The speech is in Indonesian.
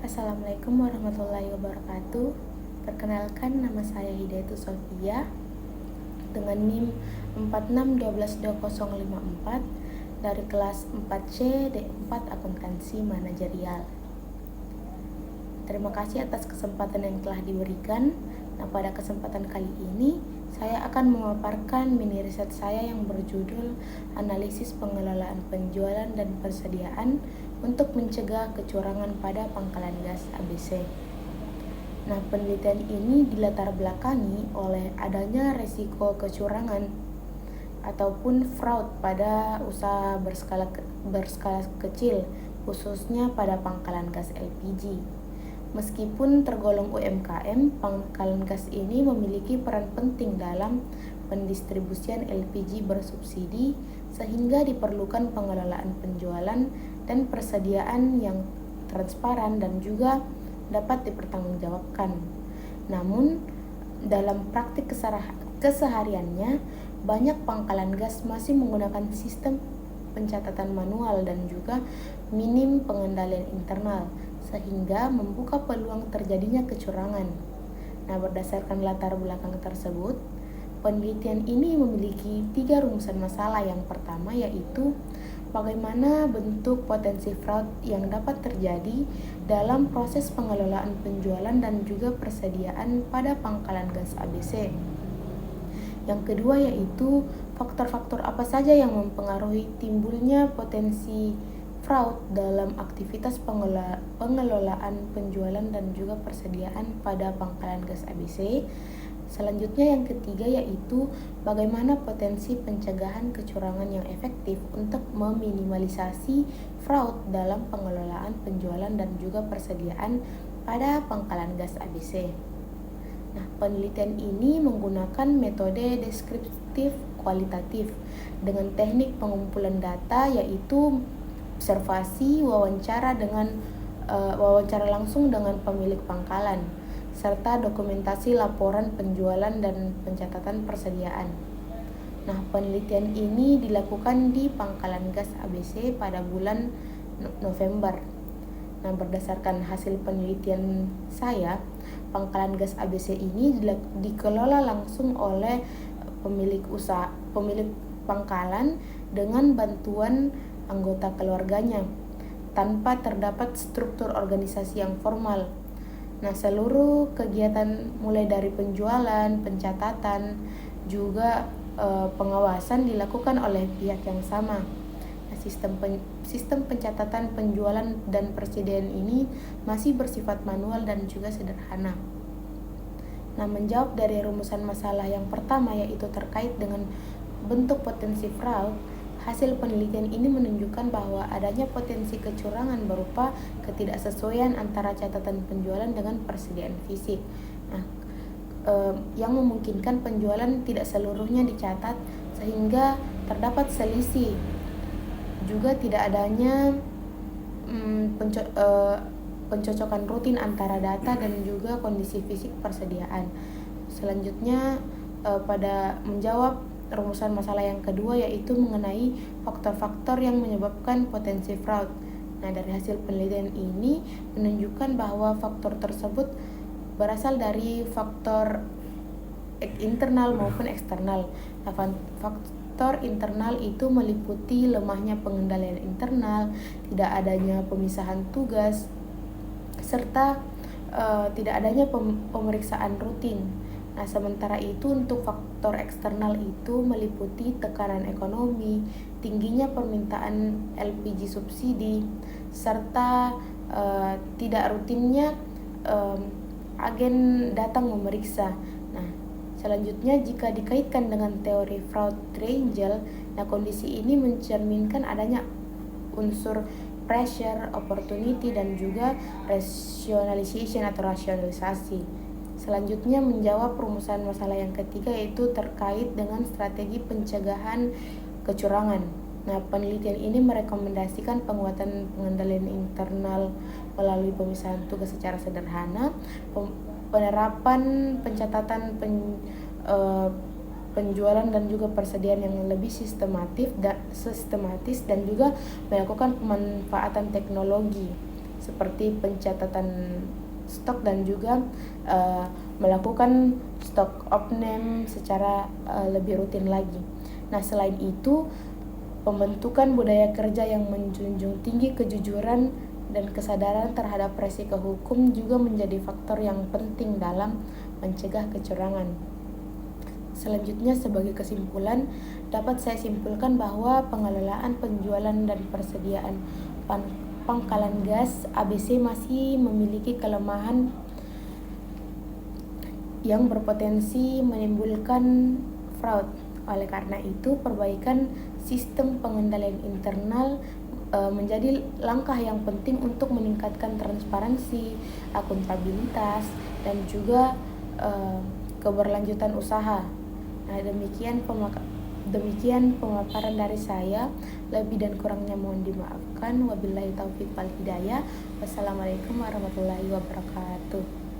Assalamualaikum warahmatullahi wabarakatuh. Perkenalkan, nama saya Hidayatus Sofia dengan NIM 46122054 dari kelas 4C D4 Akuntansi Manajerial. Terima kasih atas kesempatan yang telah diberikan. Nah, pada kesempatan kali ini saya akan memaparkan mini riset saya yang berjudul Analisis Pengelolaan Penjualan dan Persediaan untuk mencegah kecurangan pada pangkalan gas ABC. Nah, penelitian ini dilatar belakangi oleh adanya resiko kecurangan ataupun fraud pada usaha berskala kecil, khususnya pada pangkalan gas LPG. Meskipun tergolong UMKM, pangkalan gas ini memiliki peran penting dalam pendistribusian LPG bersubsidi, sehingga diperlukan pengelolaan penjualan dan persediaan yang transparan dan juga dapat dipertanggungjawabkan. Namun, dalam praktik kesehariannya, banyak pangkalan gas masih menggunakan sistem pencatatan manual dan juga minim pengendalian internal, sehingga membuka peluang terjadinya kecurangan. Nah, berdasarkan latar belakang tersebut, penelitian ini memiliki 3 rumusan masalah. Yang pertama yaitu bagaimana bentuk potensi fraud yang dapat terjadi dalam proses pengelolaan penjualan dan juga persediaan pada pangkalan gas ABC. Yang kedua yaitu faktor-faktor apa saja yang mempengaruhi timbulnya potensi fraud dalam aktivitas pengelolaan penjualan dan juga persediaan pada pangkalan gas ABC. Selanjutnya yang ketiga yaitu bagaimana potensi pencegahan kecurangan yang efektif untuk meminimalisasi fraud dalam pengelolaan penjualan dan juga persediaan pada pangkalan gas ABC. Nah, penelitian ini menggunakan metode deskriptif kualitatif dengan teknik pengumpulan data yaitu observasi, wawancara langsung dengan pemilik pangkalan, serta dokumentasi laporan penjualan dan pencatatan persediaan. Nah, penelitian ini dilakukan di pangkalan gas ABC pada bulan November. Nah, berdasarkan hasil penelitian saya, pangkalan gas ABC ini dikelola langsung oleh pemilik pangkalan dengan bantuan anggota keluarganya tanpa terdapat struktur organisasi yang formal. Nah, seluruh kegiatan mulai dari penjualan, pencatatan, juga pengawasan dilakukan oleh pihak yang sama. Nah, sistem pencatatan penjualan dan persediaan ini masih bersifat manual dan juga sederhana. Nah, menjawab dari rumusan masalah yang pertama yaitu terkait dengan bentuk potensi fraud, hasil penelitian ini menunjukkan bahwa adanya potensi kecurangan berupa ketidaksesuaian antara catatan penjualan dengan persediaan fisik. Nah, yang memungkinkan penjualan tidak seluruhnya dicatat sehingga terdapat selisih. Juga tidak adanya pencocokan rutin antara data dan juga kondisi fisik persediaan. Selanjutnya pada menjawab rumusan masalah yang kedua yaitu mengenai faktor-faktor yang menyebabkan potensi fraud. Nah, dari hasil penelitian ini menunjukkan bahwa faktor tersebut berasal dari faktor internal maupun eksternal. Nah, faktor internal itu meliputi lemahnya pengendalian internal, tidak adanya pemisahan tugas, serta tidak adanya pemeriksaan rutin. Nah, sementara itu untuk faktor eksternal itu meliputi tekanan ekonomi, tingginya permintaan LPG subsidi, serta tidak rutinnya agen datang memeriksa. Nah, selanjutnya jika dikaitkan dengan teori fraud triangle, nah kondisi ini mencerminkan adanya unsur pressure, opportunity, dan juga rationalization atau rasionalisasi. Selanjutnya menjawab rumusan masalah yang ketiga yaitu terkait dengan strategi pencegahan kecurangan. Nah, penelitian ini merekomendasikan penguatan pengendalian internal melalui pemisahan tugas secara sederhana, penerapan pencatatan penjualan dan juga persediaan yang lebih sistematis dan juga melakukan pemanfaatan teknologi seperti pencatatan stok dan juga melakukan stock of name secara lebih rutin lagi. Nah, selain itu, pembentukan budaya kerja yang menjunjung tinggi kejujuran dan kesadaran terhadap resiko hukum juga menjadi faktor yang penting dalam mencegah kecurangan. Selanjutnya, sebagai kesimpulan, dapat saya simpulkan bahwa pengelolaan penjualan dan persediaan pangkalan gas ABC masih memiliki kelemahan yang berpotensi menimbulkan fraud. Oleh karena itu, perbaikan sistem pengendalian internal menjadi langkah yang penting untuk meningkatkan transparansi, akuntabilitas, dan juga keberlanjutan usaha. Nah, demikian pemaparan dari saya. Lebih dan kurangnya mohon dimaafkan. Wabillahi taufiq wal hidayah. Wassalamualaikum warahmatullahi wabarakatuh.